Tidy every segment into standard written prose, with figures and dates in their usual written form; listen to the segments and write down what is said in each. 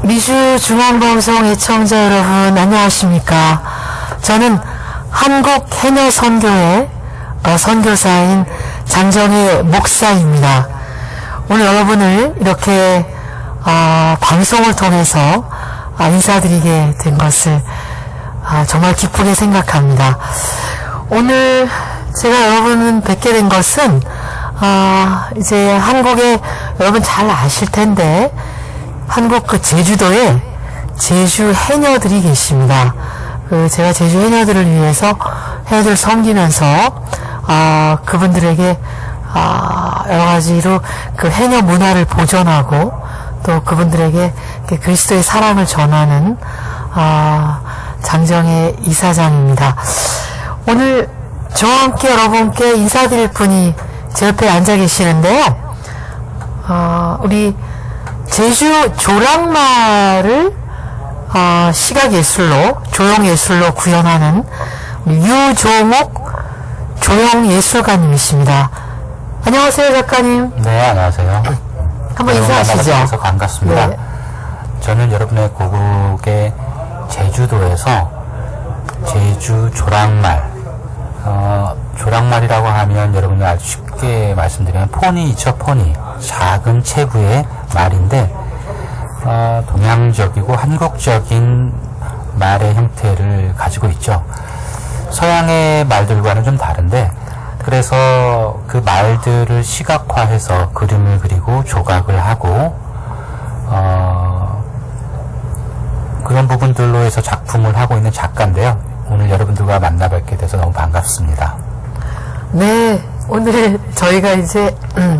미주 중앙방송 애청자 여러분 안녕하십니까. 저는 한국해녀선교회 선교사인 장정혜 목사입니다. 오늘 여러분을 이렇게 방송을 통해서 인사드리게 된 것을 정말 기쁘게 생각합니다. 오늘 제가 여러분을 뵙게 된 것은 이제 한국에 여러분 잘 아실 텐데 한국 그 제주도에 제주 해녀들이 계십니다. 제가 제주 해녀들을 위해서 해녀들을 섬기면서 그분들에게 여러 가지로 그 해녀 문화를 보존하고 또 그분들에게 그리스도의 사랑을 전하는 장정혜 이사장입니다. 오늘 저와 함께 여러분께 인사드릴 분이 제 옆에 앉아 계시는데요. 우리 제주 조랑말을 시각예술로, 조형예술로 구현하는 유종옥 조형예술가님이십니다. 안녕하세요, 작가님. 네, 안녕하세요. 한번 인사하시죠. 반갑습니다. 네. 저는 여러분의 고국의 제주도에서 제주 조랑말, 조랑말이라고 하면 여러분이 아주 쉽게 말씀드리면 포니죠, 포니. 작은 체구의 말인데, 동양적이고 한국적인 말의 형태를 가지고 있죠. 서양의 말들과는 좀 다른데, 그래서 그 말들을 시각화해서 그림을 그리고 조각을 하고, 그런 부분들로 해서 작품을 하고 있는 작가인데요. 오늘 여러분들과 만나뵙게 돼서 너무 반갑습니다. 네, 오늘 저희가 이제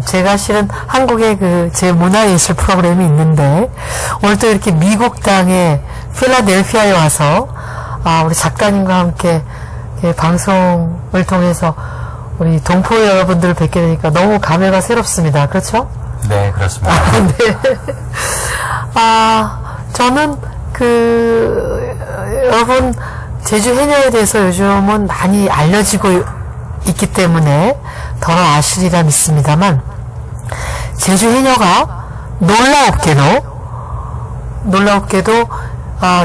제가 실은 한국의 제 문화예술 프로그램이 있는데 오늘 또 이렇게 미국 땅의 필라델피아에 와서 우리 작가님과 함께 방송을 통해서 우리 동포 여러분들을 뵙게 되니까 너무 감회가 새롭습니다. 그렇죠? 네, 그렇습니다. 네. 저는 여러분 제주 해녀에 대해서 요즘은 많이 알려지고 있기 때문에 더 아시리라 믿습니다만 제주 해녀가 놀랍게도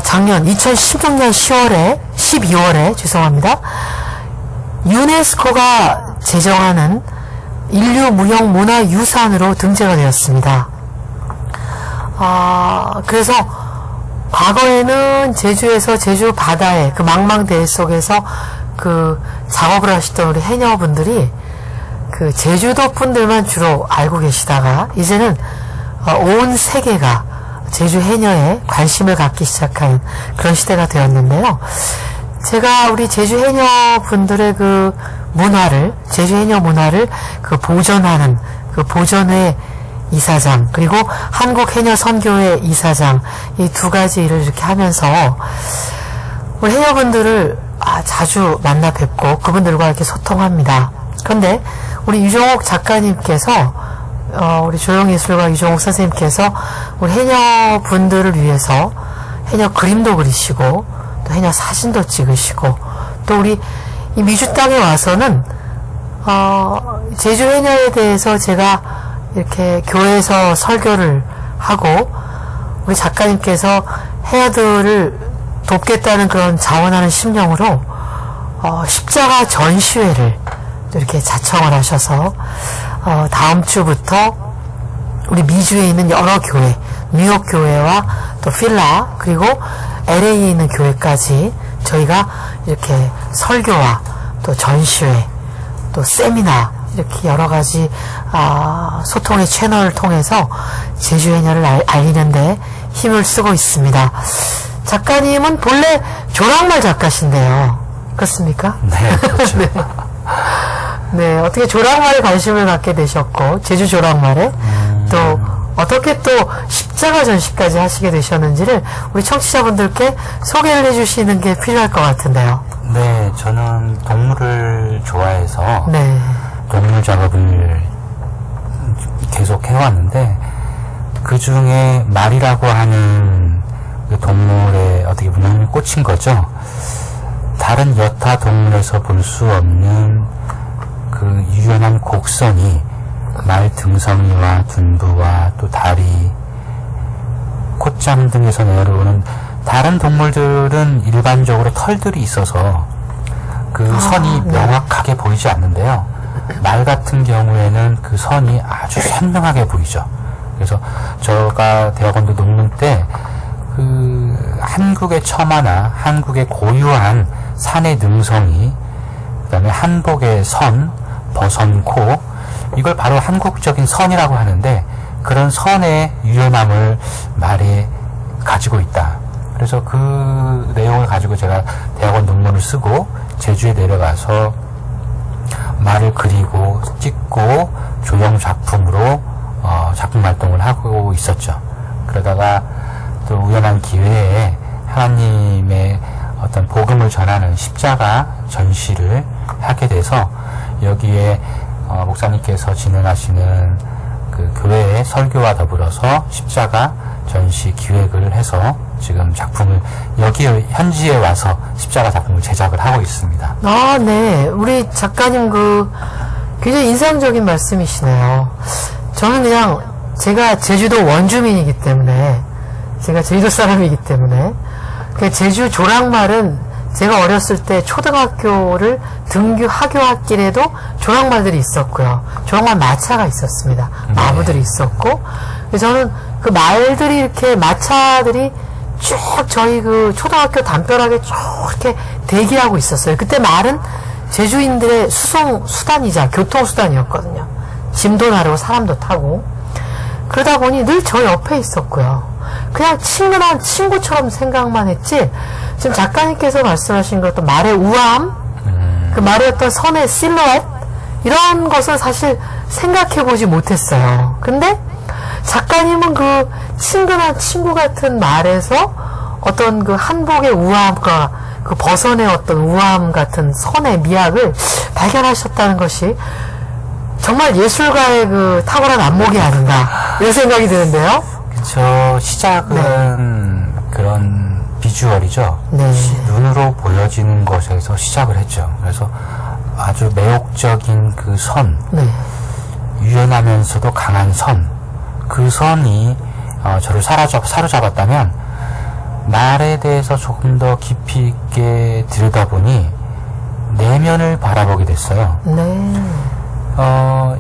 작년 2016년 12월에 죄송합니다. 유네스코가 제정하는 인류 무형 문화유산으로 등재가 되었습니다. 그래서 과거에는 제주에서 제주 바다의 그 망망대해 속에서 작업을 하시던 우리 해녀분들이 제주도 분들만 주로 알고 계시다가 이제는 온 세계가 제주 해녀에 관심을 갖기 시작한 그런 시대가 되었는데요. 제가 우리 제주 해녀 분들의 제주 해녀 문화를 보존하는 보존회 이사장, 그리고 한국해녀선교회 이사장, 이 두 가지 일을 이렇게 하면서 우리 해녀분들을 자주 만나 뵙고 그분들과 이렇게 소통합니다. 그런데 우리 유종옥 작가님께서 우리 조형예술가 유종옥 선생님께서 우리 해녀분들을 위해서 해녀 그림도 그리시고 또 해녀 사진도 찍으시고 또 우리 이 미주 땅에 와서는 제주 해녀에 대해서 제가 이렇게 교회에서 설교를 하고 우리 작가님께서 해녀들을 돕겠다는 그런 자원하는 심령으로 십자가 전시회를 이렇게 자청을 하셔서 다음 주부터 우리 미주에 있는 여러 교회, 뉴욕 교회와 또 필라 그리고 LA에 있는 교회까지 저희가 이렇게 설교와 또 전시회 또 세미나 이렇게 여러 가지 소통의 채널을 통해서 제주 해녀를 알리는데 힘을 쓰고 있습니다. 작가님은 본래 조랑말 작가신데요. 그렇습니까? 네, 그렇죠. 네. 네, 어떻게 조랑말에 관심을 갖게 되셨고 제주 조랑말에 또 어떻게 또 십자가 전시까지 하시게 되셨는지를 우리 청취자분들께 소개를 해주시는 게 필요할 것 같은데요. 네, 저는 동물을 좋아해서 네. 동물 작업을 계속 해왔는데 그 중에 말이라고 하는 그 동물에 어떻게 보면 꽂힌 거죠. 다른 여타 동물에서 볼 수 없는 그 유연한 곡선이 말 등성이와 둔부와 또 다리, 코치 목장 등에서 내려오는 다른 동물들은 일반적으로 털들이 있어서 그 선이 명확하게 보이지 않는데요. 말 같은 경우에는 그 선이 아주 선명하게 보이죠. 그래서 제가 대학원도 논문 때 그 한국의 처마나 한국의 고유한 산의 능성이, 그다음에 한복의 선, 버선코, 이걸 바로 한국적인 선이라고 하는데 그런 선의 유연함을 말에 가지고 있다. 그래서 그 내용을 가지고 제가 대학원 논문을 쓰고 제주에 내려가서 말을 그리고 찍고 조형 작품으로 작품 활동을 하고 있었죠. 그러다가 또 우연한 기회에 하나님의 어떤 복음을 전하는 십자가 전시를 하게 돼서 여기에 목사님께서 진행하시는 그 교회의 설교와 더불어서 십자가 전시 기획을 해서 지금 작품을 여기 현지에 와서 십자가 작품을 제작을 하고 있습니다. 아, 네. 우리 작가님 굉장히 인상적인 말씀이시네요. 저는 그냥 제가 제주도 원주민이기 때문에, 제가 제주도 사람이기 때문에, 그 제주 조랑말은 제가 어렸을 때 초등학교를 등교 하교 학길에도 조랑말들이 있었고요. 조랑말 마차가 있었습니다. 마부들이 있었고, 저는 그 말들이 이렇게 마차들이 쭉 저희 그 초등학교 담벼락에 쭉 이렇게 대기하고 있었어요. 그때 말은 제주인들의 수단이자 교통수단이었거든요. 짐도 나르고 사람도 타고. 그러다 보니 늘 저 옆에 있었고요. 그냥 친근한 친구처럼 생각만 했지, 지금 작가님께서 말씀하신 것도 말의 우아함, 그 말의 어떤 선의 실루엣, 이런 것은 사실 생각해보지 못했어요. 근데 작가님은 그 친근한 친구 같은 말에서 어떤 그 한복의 우아함과 그 버선의 어떤 우아함 같은 선의 미학을 발견하셨다는 것이 정말 예술가의 그 탁월한 안목이 아닌가, 이런 생각이 드는데요. 그쵸. 시작은 그런 비주얼이죠. 네. 눈으로 보여지는 것에서 시작을 했죠. 그래서 아주 매혹적인 그 선, 네. 유연하면서도 강한 선, 그 선이 저를 사로잡았다면 말에 대해서 조금 더 깊이 있게 들여다보니 내면을 바라보게 됐어요. 네.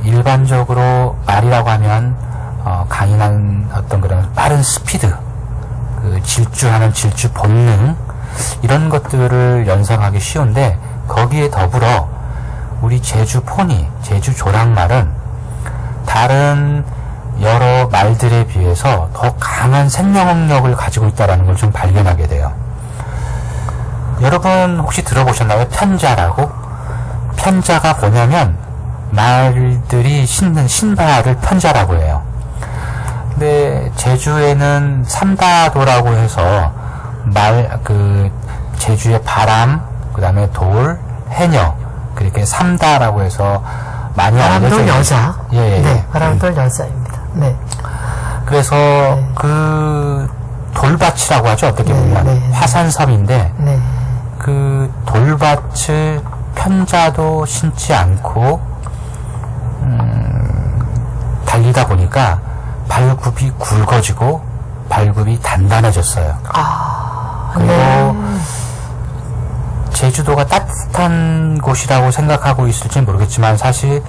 일반적으로 말이라고 하면 강인한 어떤 그런 빠른 스피드, 그 질주하는 질주 본능, 이런 것들을 연상하기 쉬운데 거기에 더불어 우리 제주 포니, 제주 조랑말은 다른 여러 말들에 비해서 더 강한 생명력을 가지고 있다는 걸 좀 발견하게 돼요. 여러분 혹시 들어보셨나요? 편자라고? 편자가 뭐냐면 말들이 신는 신발을 편자라고 해요. 근데 제주에는 삼다도라고 해서 제주의 바람, 그 다음에 돌, 해녀, 그렇게 삼다라고 해서 많이 알려져 바람돌 여자. 예. 네, 바람돌 여자입니다. 네. 그래서 그 돌밭이라고 하죠. 어떻게 보면 네. 화산섬인데 네. 그 돌밭을 편자도 신지 않고 달리다 보니까 발굽이 굵어지고 발굽이 단단해졌어요. 그리고 네. 제주도가 따뜻한 곳이라고 생각하고 있을지 모르겠지만 사실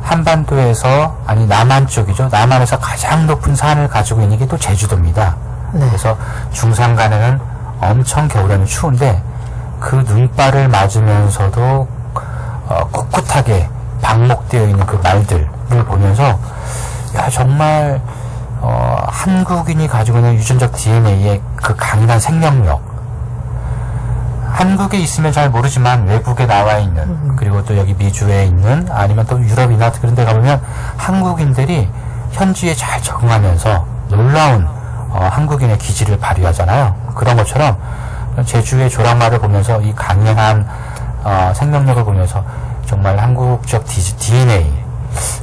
한반도에서, 아니 남한 쪽이죠. 남한에서 가장 높은 산을 가지고 있는 게 또 제주도입니다. 네. 그래서 중산간에는 엄청 겨울에는 추운데 그 눈발을 맞으면서도 꿋꿋하게 방목되어 있는 그 말들을 보면서 야, 정말 한국인이 가지고 있는 유전적 DNA의 그 강인한 생명력, 한국에 있으면 잘 모르지만 외국에 나와 있는, 그리고 또 여기 미주에 있는, 아니면 또 유럽이나 그런 데 가보면 한국인들이 현지에 잘 적응하면서 놀라운 한국인의 기질을 발휘하잖아요. 그런 것처럼 제주의 조랑말을 보면서 이 강인한 생명력을 보면서 정말 한국적 DNA,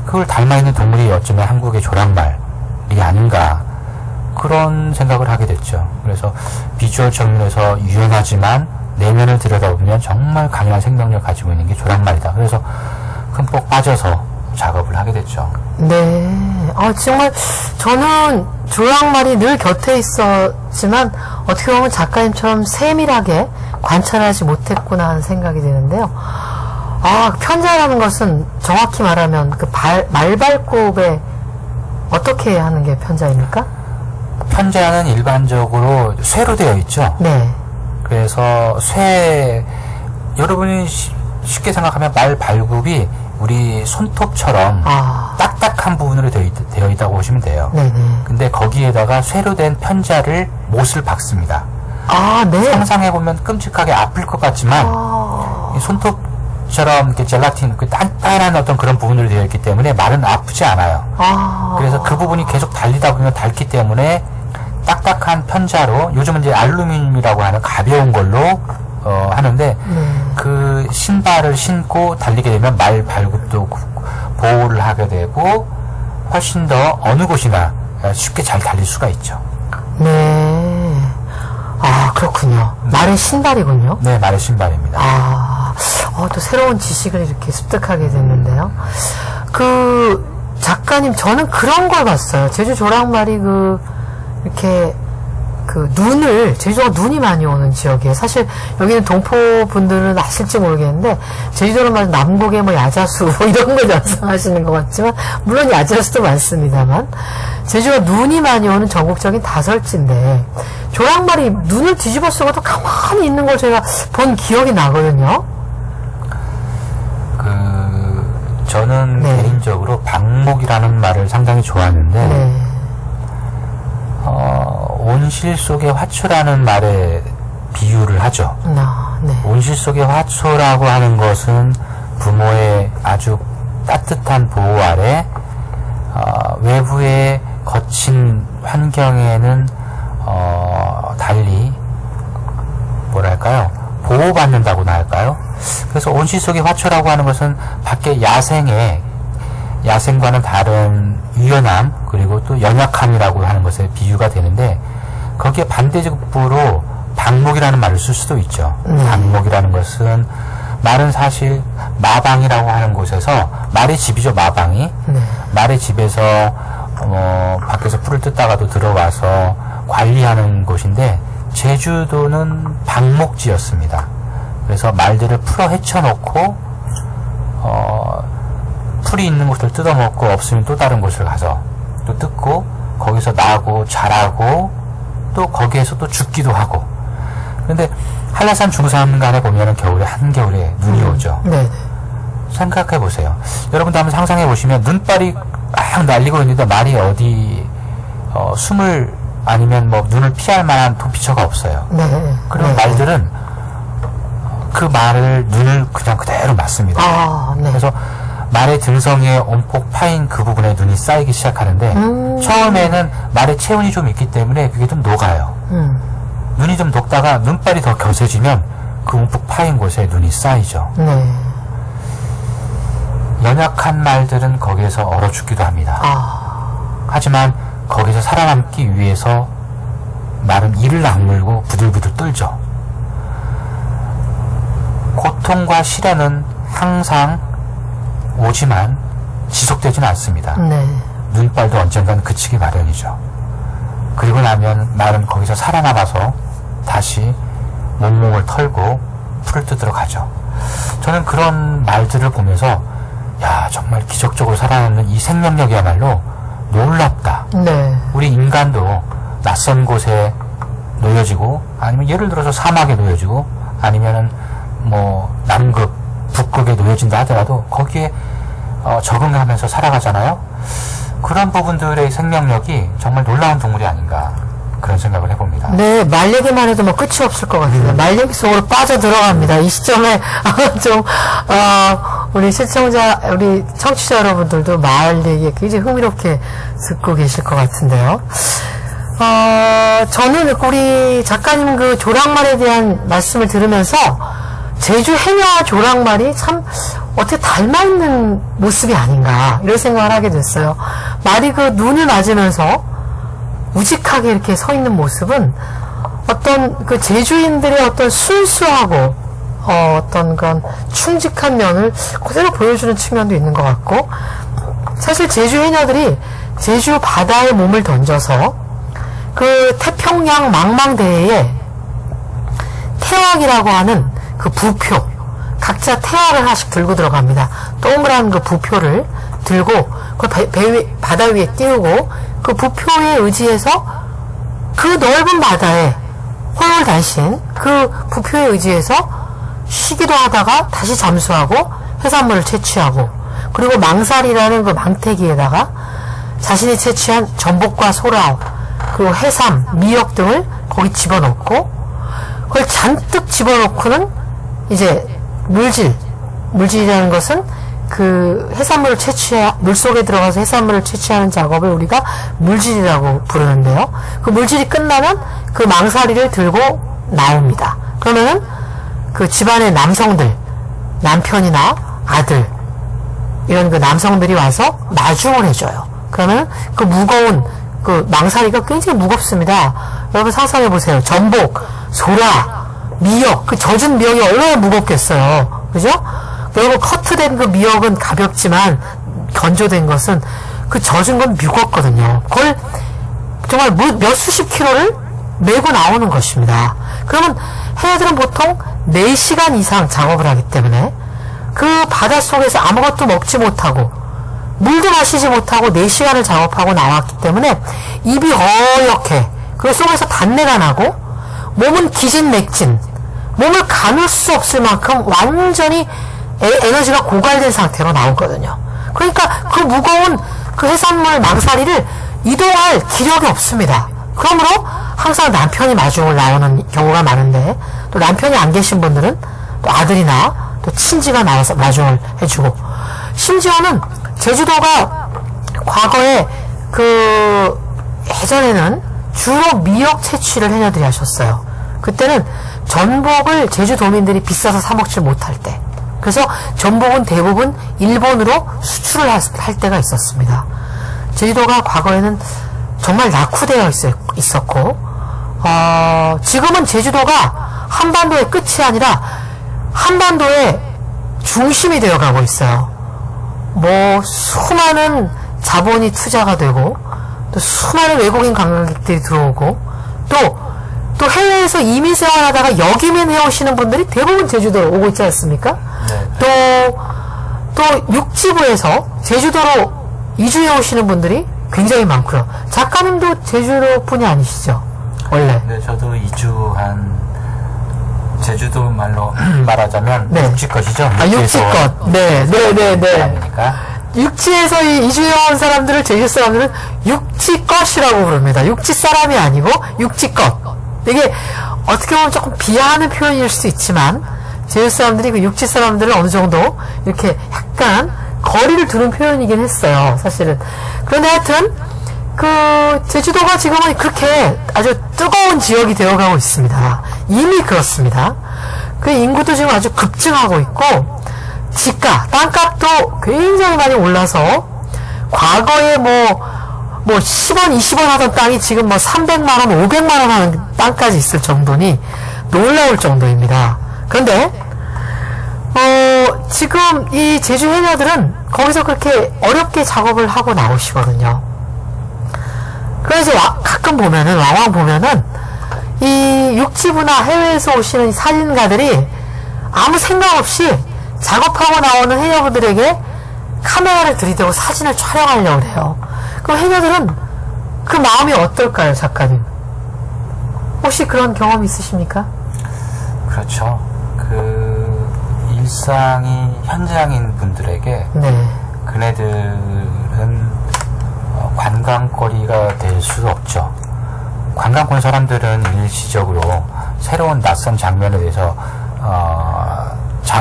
그걸 닮아있는 동물이 어쩌면 한국의 조랑말이 아닌가, 그런 생각을 하게 됐죠. 그래서 비주얼 측면에서 유연하지만 내면을 들여다보면 정말 강인한 생명력을 가지고 있는 게 조랑말이다. 그래서 흠뻑 빠져서 작업을 하게 됐죠. 네. 정말 저는 조랑말이 늘 곁에 있었지만 어떻게 보면 작가님처럼 세밀하게 관찰하지 못했구나 하는 생각이 드는데요. 편자라는 것은 정확히 말하면 그 말발굽에 어떻게 하는 게 편자입니까? 편자는 일반적으로 쇠로 되어 있죠. 네. 그래서 여러분이 쉽게 생각하면 말발굽이 우리 손톱처럼 딱딱한 부분으로 되어 있다고 보시면 돼요. 네네. 근데 거기에다가 쇠로 된 편자를 못을 박습니다. 네. 상상해보면 끔찍하게 아플 것 같지만 이 손톱처럼 이렇게 젤라틴, 단단한 어떤 그런 부분으로 되어 있기 때문에 말은 아프지 않아요. 그래서 그 부분이 계속 달리다 보면 닳기 때문에 딱딱한 편자로, 요즘은 이제 알루미늄이라고 하는 가벼운 걸로 하는데 그 신발을 신고 달리게 되면 말 발굽도 보호를 하게 되고 훨씬 더 어느 곳이나 쉽게 잘 달릴 수가 있죠. 네. 그렇군요. 말의 신발이군요. 네, 말의 신발입니다. 또 새로운 지식을 이렇게 습득하게 됐는데요. 작가님, 저는 그런 걸 봤어요. 제주 조랑말이 이렇게 제주도가 눈이 많이 오는 지역이에요. 사실 여기는 동포 분들은 아실지 모르겠는데 제주도는 말 남곡에 야자수 이런 걸 연상하시는 것 같지만 물론 야자수도 많습니다만 제주가 눈이 많이 오는 전국적인 다설지인데 조랑말이 눈을 뒤집어 쓰고도 가만히 있는 걸 제가 본 기억이 나거든요. 저는 개인적으로 방목이라는 말을 상당히 좋아하는데 온실 속의 화초라는 말에 비유를 하죠. 온실 속의 화초라고 하는 것은 부모의 아주 따뜻한 보호 아래 외부의 거친 환경에는 달리 뭐랄까요? 보호받는다고나 할까요? 그래서 온실 속의 화초라고 하는 것은 밖에 야생과는 다른 유연함 그리고 또 연약함이라고 하는 것에 비유가 되는데 거기에 반대급부로 방목이라는 말을 쓸 수도 있죠. 방목이라는 것은 말은 사실 마방이라고 하는 곳에서 말의 집이죠. 마방이 말의 집에서 밖에서 풀을 뜯다가도 들어와서 관리하는 곳인데 제주도는 방목지였습니다. 그래서 말들을 풀어 헤쳐놓고 풀이 있는 곳을 뜯어먹고 없으면 또 다른 곳을 가서 또 뜯고 거기서 나고 자라고 또 거기에서 또 죽기도 하고. 그런데 한라산 중산간에 보면은 한겨울에 눈이 오죠. 네. 생각해 보세요. 여러분도 한번 상상해 보시면 눈발이 막 날리고 있는데 말이 어디 숨을 아니면 눈을 피할 만한 도피처가 없어요. 네. 그럼 말들은 그 말을 눈을 그냥 그대로 맞습니다. 그래서 말의 등성이에 온폭 파인 그 부분에 눈이 쌓이기 시작하는데 처음에는 말의 체온이 좀 있기 때문에 그게 좀 녹아요. 눈이 좀 녹다가 눈발이 더 겨세지면 그 움푹 파인 곳에 눈이 쌓이죠. 연약한 말들은 거기에서 얼어 죽기도 합니다. 하지만 거기서 살아남기 위해서 말은 이를 악물고 부들부들 떨죠. 고통과 시련은 항상 오지만 지속되지는 않습니다. 눈발도 언젠간 그치기 마련이죠. 그리고 나면 말은 거기서 살아남아서 다시 몸몸을 털고 풀을 뜯으러 가죠. 저는 그런 말들을 보면서 정말 기적적으로 살아남는 이 생명력이야말로 놀랍다. 우리 인간도 낯선 곳에 놓여지고 아니면 예를 들어서 사막에 놓여지고 아니면은 남극, 북극에 놓여진다 하더라도 거기에 적응하면서 살아가잖아요. 그런 부분들의 생명력이 정말 놀라운 동물이 아닌가 그런 생각을 해봅니다. 네, 말 얘기만 해도 끝이 없을 것 같아요. 말 얘기 속으로 빠져들어갑니다. 이 시점에 우리 청취자 여러분들도 말 얘기 굉장히 흥미롭게 듣고 계실 것 같은데요. 저는 우리 작가님 조랑말에 대한 말씀을 들으면서 제주 해녀와 조랑말이 참 어떻게 닮아있는 모습이 아닌가 이런 생각을 하게 됐어요. 말이 눈을 맞으면서 우직하게 이렇게 서 있는 모습은 어떤 제주인들의 어떤 순수하고 어떤 그런 충직한 면을 그대로 보여주는 측면도 있는 것 같고 사실 제주 해녀들이 제주 바다에 몸을 던져서 그 태평양 망망대해에 태왁이라고 하는 그 부표, 각자 태왁을 하나씩 들고 들어갑니다. 동그란 그 부표를 들고 그 바다 위에 띄우고 그 부표에 의지해서 그 넓은 바다에 홀홀단신 그 부표에 의지해서 쉬기도 하다가 다시 잠수하고 해산물을 채취하고, 그리고 망살이라는 그 망태기에다가 자신이 채취한 전복과 소라, 그리고 해삼, 미역 등을 거기 집어넣고, 그걸 잔뜩 집어넣고는 이제 물질이라는 것은 그 해산물을 물속에 들어가서 해산물을 채취하는 작업을 우리가 물질이라고 부르는데요. 그 물질이 끝나면 그 망사리를 들고 나옵니다. 그러면은 그 집안의 남성들, 남편이나 아들, 이런 그 남성들이 와서 마중을 해줘요. 그러면 그 무거운 그 망사리가 굉장히 무겁습니다. 여러분 상상해 보세요. 전복, 소라, 미역, 그 젖은 미역이 얼마나 무겁겠어요. 그죠? 여러분 커트된 그 미역은 가볍지만 건조된 것은 그 젖은 건 무겁거든요. 그걸 정말 몇 수십 킬로를 메고 나오는 것입니다. 그러면 해녀들은 보통 4시간 이상 작업을 하기 때문에 그 바닷속에서 아무것도 먹지 못하고 물도 마시지 못하고 4시간을 작업하고 나왔기 때문에 입이 어역해. 그 속에서 단내가 나고 몸은 기진맥진, 몸을 가눌 수 없을 만큼 완전히 에너지가 고갈된 상태로 나오거든요. 그러니까 그 무거운 그 해산물 망사리를 이동할 기력이 없습니다. 그러므로 항상 남편이 마중을 나오는 경우가 많은데, 또 남편이 안 계신 분들은 또 아들이나 또 친지가 나와서 마중을 해주고, 심지어는 제주도가 과거에 그 예전에는 주로 미역 채취를 해녀들이 하셨어요. 그때는 전복을 제주도민들이 비싸서 사 먹지 못할 때, 그래서 전복은 대부분 일본으로 수출을 할 때가 있었습니다. 제주도가 과거에는 정말 낙후되어 있었고, 지금은 제주도가 한반도의 끝이 아니라 한반도의 중심이 되어가고 있어요. 수많은 자본이 투자가 되고, 또 수많은 외국인 관광객들이 들어오고, 또 해외에서 이민 생활하다가 역이민 해오시는 분들이 대부분 제주도로 오고 있지 않습니까? 네. 또 육지부에서 제주도로 이주해 오시는 분들이 굉장히 많고요. 작가님도 제주도 분이 아니시죠? 원래. 네, 저도 이주한 제주도 말로 말하자면 네. 육지것이죠. 육지것. 네. 육지에서 이주해온 사람들을 제주 사람들은 육지것이라고 부릅니다. 육지 사람이 아니고 육지것. 이게 어떻게 보면 조금 비하하는 표현일 수도 있지만 제주 사람들이 그 육지 사람들을 어느 정도 이렇게 약간 거리를 두는 표현이긴 했어요. 사실은. 그런데 하여튼 그 제주도가 지금은 그렇게 아주 뜨거운 지역이 되어가고 있습니다. 이미 그렇습니다. 그 인구도 지금 아주 급증하고 있고, 지가, 땅값도 굉장히 많이 올라서 과거에 10원, 20원 하던 땅이 지금 300만원, 500만원 하는 땅까지 있을 정도니 놀라울 정도입니다. 그런데 지금 이 제주 해녀들은 거기서 그렇게 어렵게 작업을 하고 나오시거든요. 그래서 가끔 보면은, 왕왕 보면은 이 육지부나 해외에서 오시는 사진가들이 아무 생각 없이 작업하고 나오는 해녀분들에게 카메라를 들이대고 사진을 촬영하려고 해요. 그럼 해녀들은 그 마음이 어떨까요, 작가님? 혹시 그런 경험 있으십니까? 그렇죠. 그 일상이 현장인 분들에게 네. 그네들은 관광거리가 될 수 없죠. 관광 온 사람들은 일시적으로 새로운 낯선 장면에 대해서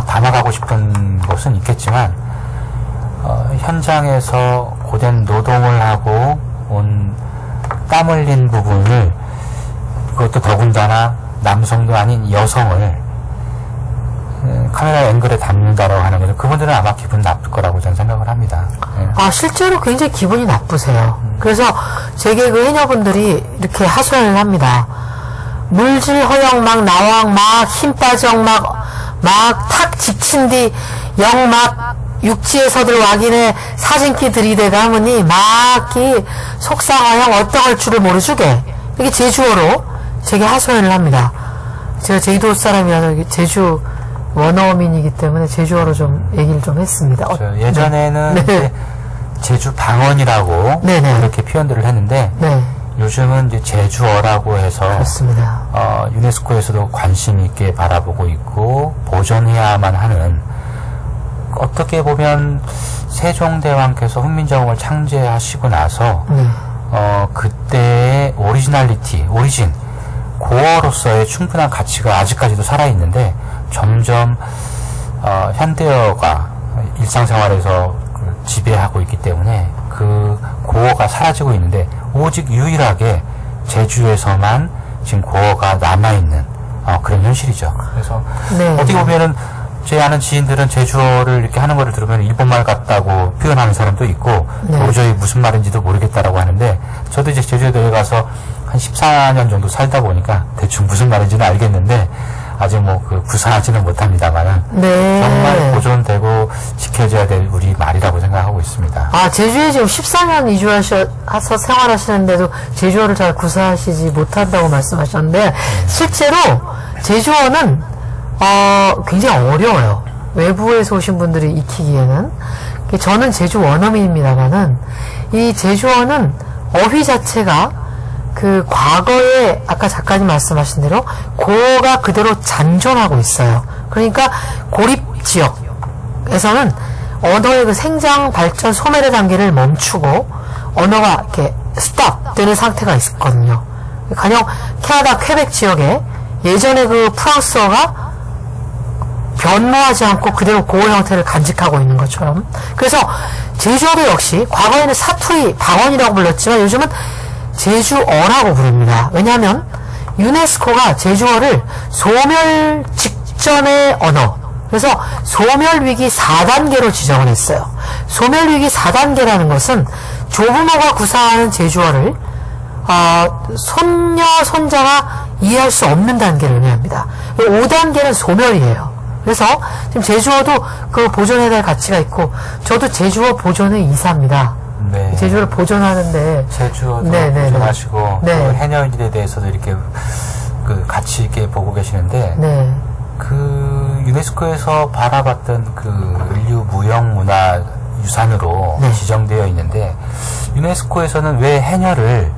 담아가고 싶은 곳은 있겠지만, 현장에서 고된 노동을 하고 온 땀 흘린 부분을, 그것도 더군다나 남성도 아닌 여성을 카메라 앵글에 담는다라고 하는 거죠. 그분들은 아마 기분 나쁠 거라고 저는 생각을 합니다. 네. 실제로 굉장히 기분이 나쁘세요. 그래서 제게 그 해녀분들이 이렇게 하소연을 합니다. 물질 허영 막 나왕 막 힘 빠정 막 탁 지친 뒤 영 막 육지에서들 확인해 사진기 들이대가 하머니 막이 속상하여 어떡할 줄을 모르주게 이게 제주어로 제게 하소연을 합니다. 제가 제주도 사람이라서 제주 원어민이기 때문에 제주어로 좀 얘기를 좀 했습니다. 예전에는 네. 이제 제주 방언이라고 네네. 그렇게 표현들을 했는데 네, 요즘은 이제 제주어라고 해서 그렇습니다. 유네스코에서도 관심 있게 바라보고 있고 보존해야만 하는, 어떻게 보면 세종대왕께서 훈민정음을 창제하시고 나서 네, 그때의 오리진 고어로서의 충분한 가치가 아직까지도 살아있는데 점점 현대어가 일상생활에서 지배하고 있기 때문에 그 고어가 사라지고 있는데 오직 유일하게 제주에서만 지금 고어가 남아있는 그런 현실이죠. 그래서 네. 어떻게 보면은 제 아는 지인들은 제주어를 이렇게 하는 거를 들으면 일본말 같다고 표현하는 사람도 있고 네. 도저히 무슨 말인지도 모르겠다라고 하는데, 저도 이제 제주도에 가서 한 14년 정도 살다 보니까 대충 무슨 말인지는 알겠는데 아직 구사하지는 못합니다만은 네. 정말 보존되고 지켜져야 될 우리 말이라고 생각하고 있습니다. 제주에 지금 14년 이주하셔서 생활하시는데도 제주어를 잘 구사하시지 못한다고 말씀하셨는데, 실제로 제주어는 굉장히 어려워요. 외부에서 오신 분들이 익히기에는. 저는 제주 원어민입니다만은, 이 제주어는 어휘 자체가 그 과거에 아까 작가님 말씀하신 대로 고어가 그대로 잔존하고 있어요. 그러니까 고립 지역에서는 언어의 그 생장, 발전, 소멸의 단계를 멈추고 언어가 이렇게 스탑 되는 상태가 있었거든요. 가령 캐나다 퀘벡 지역에 예전에 그 프랑스어가 변모하지 않고 그대로 고어 형태를 간직하고 있는 것처럼, 그래서 제주어도 역시 과거에는 사투리, 방언이라고 불렀지만 요즘은 제주어라고 부릅니다. 왜냐하면 유네스코가 제주어를 소멸 직전의 언어, 그래서 소멸위기 4단계로 지정을 했어요. 소멸위기 4단계라는 것은 조부모가 구사하는 제주어를 손녀, 손자가 이해할 수 없는 단계를 의미합니다. 5단계는 소멸이에요. 그래서 지금 제주어도 그 보존해야 될 가치가 있고, 저도 제주어 보존의 이사입니다. 네. 제주어를 보존하는데 제주어도 네네네. 보존하시고 네. 또 해녀일에 대해서도 이렇게 가치 있게 보고 계시는데, 네, 그 유네스코에서 바라봤던 그 인류 무형 문화 유산으로 네. 지정되어 있는데, 유네스코에서는 왜 해녀를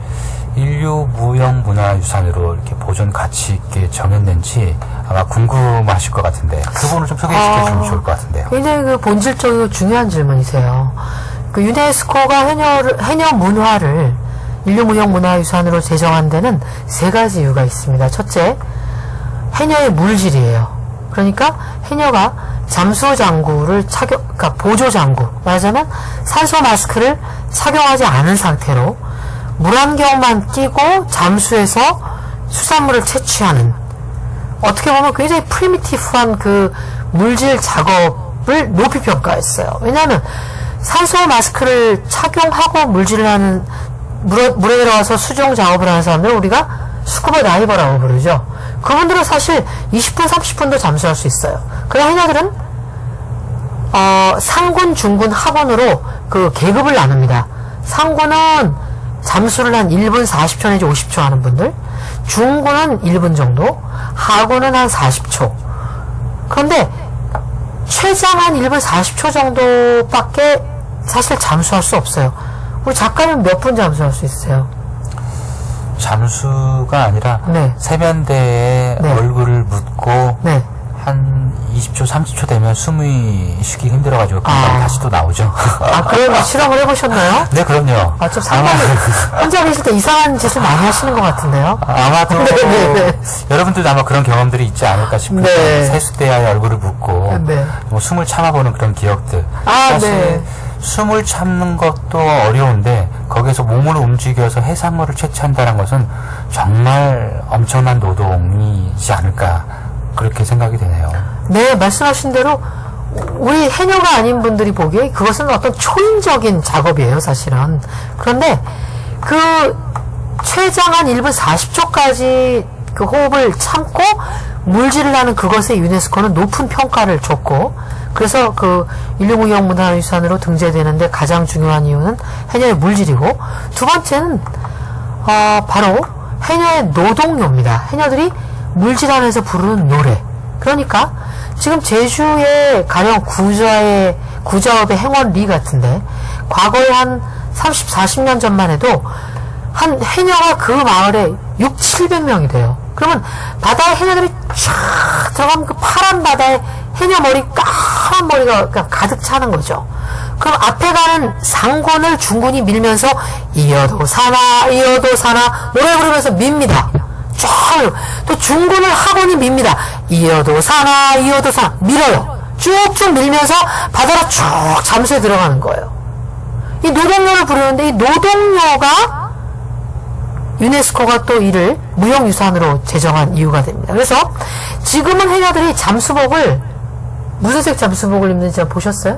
인류 무형 문화 유산으로 이렇게 보존 가치 있게 정했는지 아마 궁금하실 것 같은데, 그 부분을 좀 소개시켜 주면 좋을 것 같은데요. 굉장히 그 본질적이고 중요한 질문이세요. 그 유네스코가 해녀 문화를 인류 무형 문화유산으로 제정한 데는 3가지 이유가 있습니다. 첫째, 해녀의 물질이에요. 그러니까 해녀가 잠수 장구를 그러니까 보조 장구, 말하자면 산소 마스크를 착용하지 않은 상태로 물안경만 끼고 잠수해서 수산물을 채취하는, 어떻게 보면 굉장히 프리미티브한 그 물질 작업을 높이 평가했어요. 왜냐하면 산소 마스크를 착용하고 물질을 하는, 물에 들어가서 수중 작업을 하는 사람들은 우리가 스쿠버 다이버라고 부르죠. 그분들은 사실 20분, 30분도 잠수할 수 있어요. 그러나 해녀들은 상군, 중군, 하군으로 그 계급을 나눕니다. 상군은 잠수를 한 1분 40초 내지 50초 하는 분들, 중군은 1분 정도, 하군은 한 40초. 그런데 최장 한 1분 40초 정도밖에 사실 잠수할 수 없어요. 우리 작가님 몇 분 잠수할 수 있어요? 잠수가 아니라 네. 세면대에 네. 얼굴을 묻고 네. 한 20초, 30초 되면 숨이 쉬기 힘들어가지고 금방 다시 또 나오죠. 그런 실험을 해보셨나요? 네, 그럼요. 좀 상당히 혼자 계실 때 이상한 짓을 많이 하시는 것 같은데요? 아마도 네. 여러분들도 아마 그런 경험들이 있지 않을까 싶은데, 네. 세수대야에 얼굴을 묻고 네. 숨을 참아보는 그런 기억들. 사실 네. 숨을 참는 것도 어려운데 거기에서 몸을 움직여서 해산물을 채취한다는 것은 정말 엄청난 노동이지 않을까, 그렇게 생각이 되네요. 네, 말씀하신 대로 우리 해녀가 아닌 분들이 보기에 그것은 어떤 초인적인 작업이에요, 사실은. 그런데 그 최장 한 1분 40초까지 그 호흡을 참고 물질을 하는 그것에 유네스코는 높은 평가를 줬고, 그래서 그 인류무형문화유산으로 등재되는데 가장 중요한 이유는 해녀의 물질이고, 두 번째는 바로 해녀의 노동요입니다. 해녀들이 물질 안에서 부르는 노래. 그러니까 지금 제주의 가령 구자업의 행원리 같은데, 과거에 한 30, 40년 전만 해도 한 해녀가 그 마을에 6, 700명이 돼요. 그러면 바다에 해녀들이 쫙 들어가면 그 파란 바다에 해녀 머리, 까만 머리가 가득 차는 거죠. 그럼 앞에 가는 상군을 중군이 밀면서 이어도 사나 노래 부르면서 밉니다. 쫙. 또 중군을 하군이 밉니다. 이어도 사나 밀어요. 쭉쭉 밀면서 바다로 쭉 잠수에 들어가는 거예요. 이 노동요를 부르는데, 이 노동요가 유네스코가 또 이를 무형유산으로 제정한 이유가 됩니다. 그래서 지금은 해녀들이 잠수복을, 무슨 색 잠수복을 입는지 보셨어요?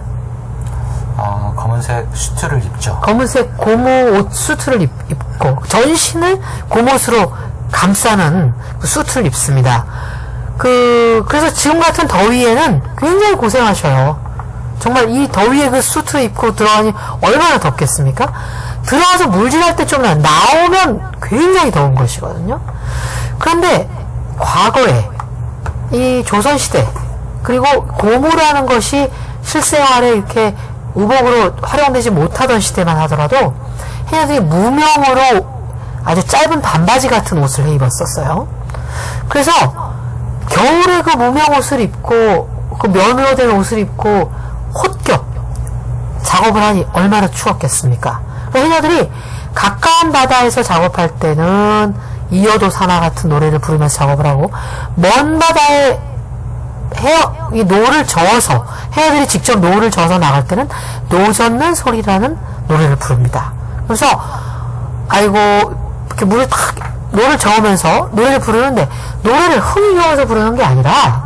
검은색 수트를 입죠. 검은색 고무 옷 수트를 입고 전신을 고무옷으로 감싸는 그 수트를 입습니다. 그래서 지금 같은 더위에는 굉장히 고생하셔요. 정말 이 더위에 그 수트 입고 들어가니 얼마나 덥겠습니까? 들어가서 물질할 때 좀 나오면 굉장히 더운 것이거든요. 그런데 과거에 이 조선시대, 그리고 고무라는 것이 실생활에 이렇게 의복으로 활용되지 못하던 시대만 하더라도 해녀들이 무명으로 아주 짧은 반바지 같은 옷을 해 입었었어요. 그래서 겨울에 그 무명 옷을 입고 그 면으로 된 옷을 입고 헛겹 작업을 하니 얼마나 추웠겠습니까? 해녀들이 가까운 바다에서 작업할 때는 이어도 사나 같은 노래를 부르면서 작업을 하고, 먼 바다에 이 노를 저어서, 해녀들이 직접 노를 저어서 나갈 때는 노 젓는 소리라는 노래를 부릅니다. 그래서 아이고 이렇게 물을 탁 노를 저으면서 노래를 부르는데, 노래를 흥이 겨워서 부르는 게 아니라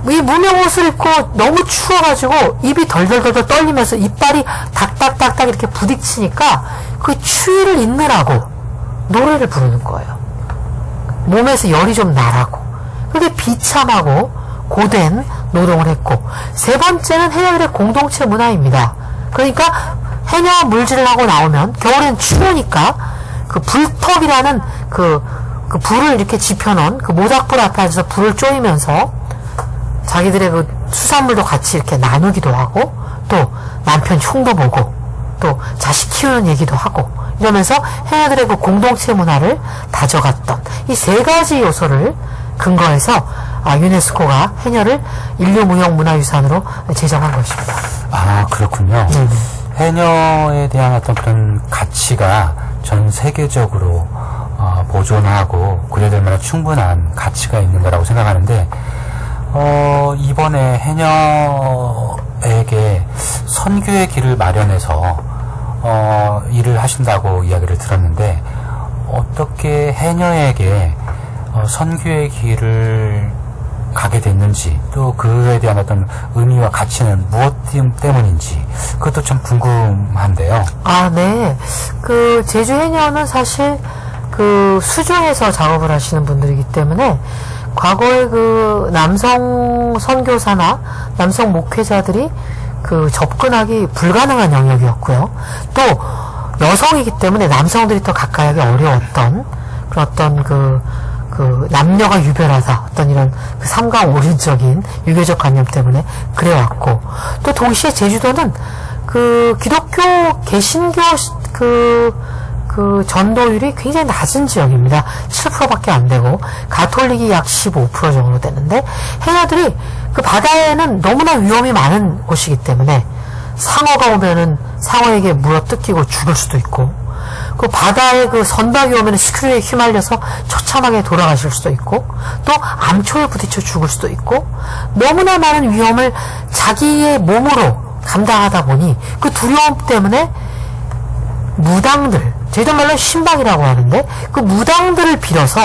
이 무명 옷을 입고 너무 추워가지고 입이 덜덜덜 떨리면서 이빨이 닥닥닥닥 이렇게 부딪히니까 그 추위를 잊느라고 노래를 부르는 거예요. 몸에서 열이 좀 나라고. 그게 비참하고 고된 노동을 했고, 세 번째는 해녀들의 공동체 문화입니다. 그러니까 해녀 물질을 하고 나오면 겨울엔 추우니까 그 불턱이라는 그 불을 이렇게 지펴놓은 그 모닥불 앞에 앉아서 불을 쪼이면서 자기들의 그 수산물도 같이 이렇게 나누기도 하고, 또 남편 흉도 보고, 또 자식 키우는 얘기도 하고, 이러면서 해녀들의 그 공동체 문화를 다져갔던 이 세 가지 요소를 근거해서 유네스코가 해녀를 인류무형문화유산으로 제정한 것입니다. 그렇군요. 해녀에 대한 어떤 그런 가치가 전 세계적으로 보존하고 그려질 만한 충분한 가치가 있는 거라고 생각하는데, 이번에 해녀에게 선교의 길을 마련해서 일을 하신다고 이야기를 들었는데, 어떻게 해녀에게 선교의 길을 가게 됐는지, 또 그에 대한 어떤 의미와 가치는 무엇 때문인지, 그것도 좀 궁금한데요. 네. 그 제주 해녀는 사실 그 수중에서 작업을 하시는 분들이기 때문에 과거에 그 남성 선교사나 남성 목회자들이 그 접근하기 불가능한 영역이었고요. 또 여성이기 때문에 남성들이 더 가까이 하기 어려웠던 그런 어떤 그 남녀가 유별하다, 어떤 이런 그 삼강오륜적인 유교적 관념 때문에 그래왔고, 또 동시에 제주도는 그 기독교 개신교 그 전도율이 굉장히 낮은 지역입니다. 7%밖에 안 되고, 가톨릭이 약 15% 정도 되는데, 해녀들이 그 바다에는 너무나 위험이 많은 곳이기 때문에 상어가 오면은 상어에게 물어 뜯기고 죽을 수도 있고, 그 바다에 그 선박이 오면 스크류에 휘말려서 처참하게 돌아가실 수도 있고, 또 암초에 부딪혀 죽을 수도 있고, 너무나 많은 위험을 자기의 몸으로 감당하다 보니 그 두려움 때문에 무당들, 제주도 말로 신방이라고 하는데, 그 무당들을 빌어서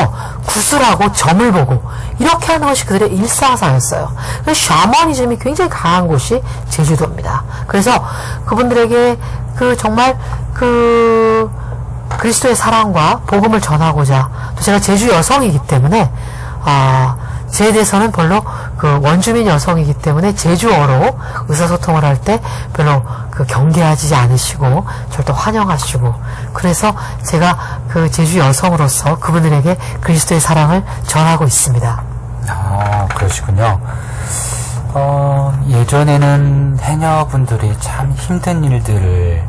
구슬하고 점을 보고 이렇게 하는 것이 그들의 일상사였어요. 그래서 샤머니즘이 굉장히 강한 곳이 제주도입니다. 그래서 그분들에게 그 정말 그 그리스도의 사랑과 복음을 전하고자, 또 제가 제주 여성이기 때문에 제에 대해서는 별로 그 원주민 여성이기 때문에 제주어로 의사소통을 할 때 별로 그 경계하지 않으시고 저를 또 환영하시고, 그래서 제가 그 제주 여성으로서 그분들에게 그리스도의 사랑을 전하고 있습니다. 아, 그러시군요. 예전에는 해녀분들이 참 힘든 일들을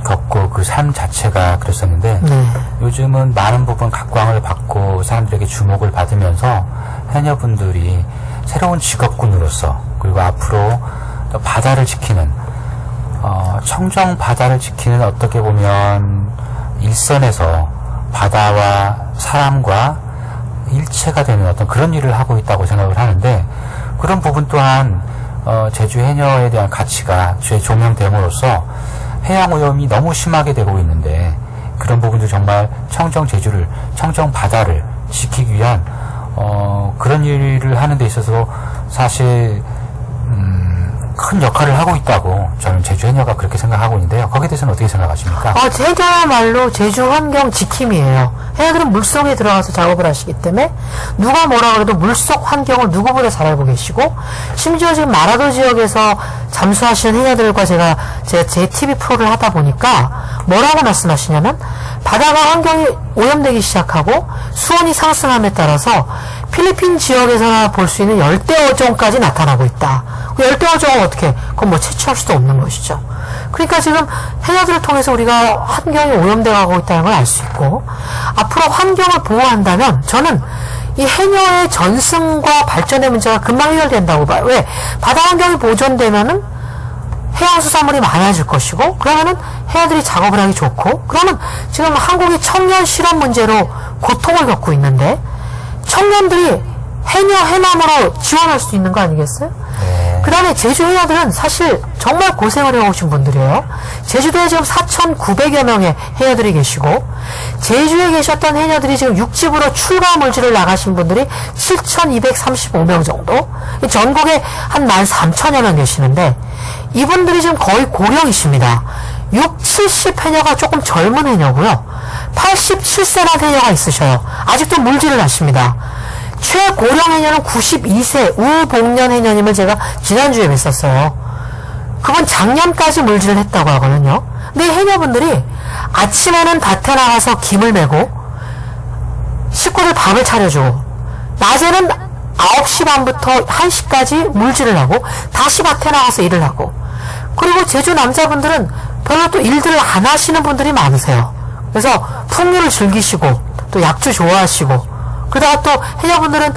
겪고 그 삶 자체가 그랬었는데, 네. 요즘은 많은 부분 각광을 받고 사람들에게 주목을 받으면서 해녀분들이 새로운 직업군으로서, 그리고 앞으로 또 바다를 지키는, 청정 바다를 지키는, 어떻게 보면 일선에서 바다와 사람과 일체가 되는 어떤 그런 일을 하고 있다고 생각을 하는데, 그런 부분 또한 제주 해녀에 대한 가치가 조명됨으로써 해양 오염이 너무 심하게 되고 있는데, 그런 부분도 정말 청정 제주를, 청정 바다를 지키기 위한 그런 일을 하는 데 있어서 사실 큰 역할을 하고 있다고 저는 제주 해녀가 그렇게 생각하고 있는데요. 거기에 대해서는 어떻게 생각하십니까? 해녀야말로 제주 환경 지킴이에요. 해녀들은 물속에 들어가서 작업을 하시기 때문에 누가 뭐라 그래도 물속 환경을 누구보다 잘 알고 계시고, 심지어 지금 마라도 지역에서 잠수하시는 해녀들과 제가 제 TV 프로를 하다 보니까 뭐라고 말씀하시냐면, 바다가 환경이 오염되기 시작하고 수온이 상승함에 따라서 필리핀 지역에서나 볼 수 있는 열대어종까지 나타나고 있다. 열대어종은 어떻게, 그건 뭐 채취할 수도 없는 것이죠. 그러니까 지금 해녀들을 통해서 우리가 환경이 오염되어 가고 있다는 걸 알 수 있고, 앞으로 환경을 보호한다면 저는 이 해녀의 전승과 발전의 문제가 금방 해결된다고 봐요. 왜? 바다 환경이 보존되면은 해양수산물이 많아질 것이고, 그러면은 해녀들이 작업을 하기 좋고, 그러면 지금 한국이 청년 실업 문제로 고통을 겪고 있는데, 청년들이 해녀 해남으로 지원할 수 있는 거 아니겠어요? 그 다음에 제주 해녀들은 사실 정말 고생을 해오신 분들이에요. 제주도에 지금 4,900여 명의 해녀들이 계시고, 제주에 계셨던 해녀들이 지금 육지부로 출가 물질을 나가신 분들이 7,235명 정도, 전국에 한 13,000여 명 계시는데, 이분들이 지금 거의 고령이십니다. 70 해녀가 조금 젊은 해녀고요, 87세 난 해녀가 있으셔요. 아직도 물질을 하십니다. 최고령 해녀는 92세 우봉년 해녀님을 제가 지난주에 뵀었어요. 그분 작년까지 물질을 했다고 하거든요. 근데 해녀분들이 아침에는 밭에 나가서 김을 메고 식구들 밥을 차려주고, 낮에는 9시 반부터 1시까지 물질을 하고 다시 밭에 나가서 일을 하고, 그리고 제주 남자분들은 별로 또 일들을 안 하시는 분들이 많으세요. 그래서 풍류를 즐기시고 또 약주 좋아하시고, 그러다가 또 해녀분들은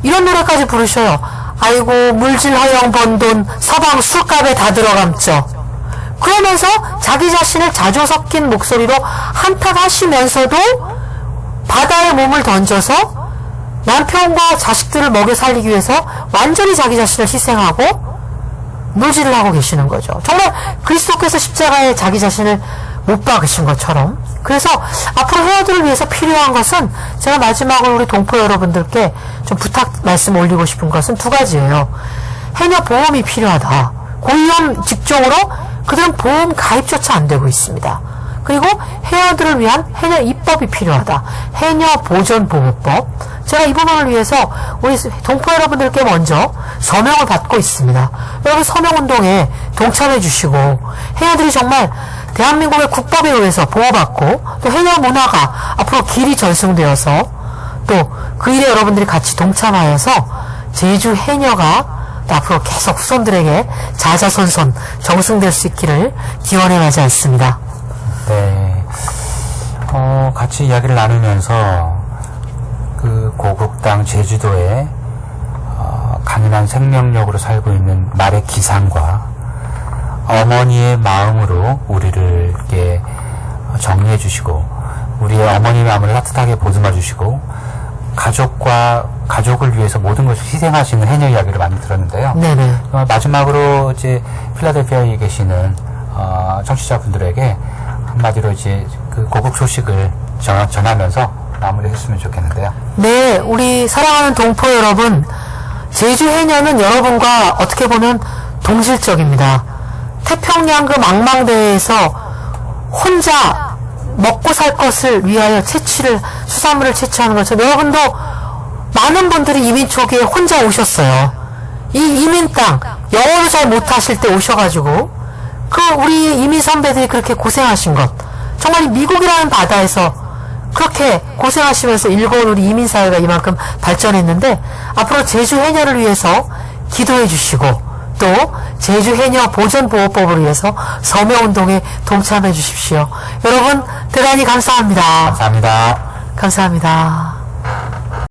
이런 노래까지 부르셔요. 아이고 물질 허영 번 돈 서방 술값에 다 들어감죠. 그러면서 자기 자신을 자조 섞인 목소리로 한탄하시면서도 바다에 몸을 던져서 남편과 자식들을 먹여 살리기 위해서 완전히 자기 자신을 희생하고 물질을 하고 계시는 거죠. 정말 그리스도께서 십자가에 자기 자신을 못 박으신 것처럼. 그래서 앞으로 해녀들을 위해서 필요한 것은, 제가 마지막으로 우리 동포 여러분들께 좀 부탁 말씀 올리고 싶은 것은 두 가지예요. 해녀 보험이 필요하다. 고위험 직종으로 그들은 보험 가입조차 안 되고 있습니다. 그리고 해녀들을 위한 해녀 입법이 필요하다. 해녀 보존보호법. 제가 이 부분을 위해서 우리 동포 여러분들께 먼저 서명을 받고 있습니다. 여러분 서명운동에 동참해 주시고, 해녀들이 정말 대한민국의 국법에 의해서 보호받고, 또 해녀 문화가 앞으로 길이 전승되어서 또 그 일에 여러분들이 같이 동참하여서 제주 해녀가 또 앞으로 계속 후손들에게 자자손손 정승될 수 있기를 기원해 마지 않습니다. 네. 같이 이야기를 나누면서 그 고국 땅 제주도에 강인한 생명력으로 살고 있는 말의 기상과 어머니의 마음으로 우리를 이렇게 정리해 주시고, 우리의 어머니의 마음을 따뜻하게 보듬어 주시고, 가족을 위해서 모든 것을 희생하시는 해녀 이야기를 많이 들었는데요. 네네. 마지막으로 이제 필라델피아에 계시는 청취자분들에게 한마디로 이제 그 고국 소식을 전하면서 마무리했으면 좋겠는데요. 네, 우리 사랑하는 동포 여러분, 제주 해녀는 여러분과 어떻게 보면 동질적입니다. 태평양 그 망망대해에서 혼자 먹고 살 것을 위하여 수산물을 채취하는 것처럼 여러분도 많은 분들이 이민 초기에 혼자 오셨어요. 이 이민 땅, 영어를 잘 못하실 때 오셔가지고, 우리 이민 선배들이 그렇게 고생하신 것, 정말 미국이라는 바다에서 그렇게 고생하시면서 일궈온 우리 이민사회가 이만큼 발전했는데, 앞으로 제주 해녀를 위해서 기도해 주시고, 또 제주 해녀 보존보호법을 위해서 서명운동에 동참해 주십시오. 여러분, 대단히 감사합니다. 감사합니다. 감사합니다.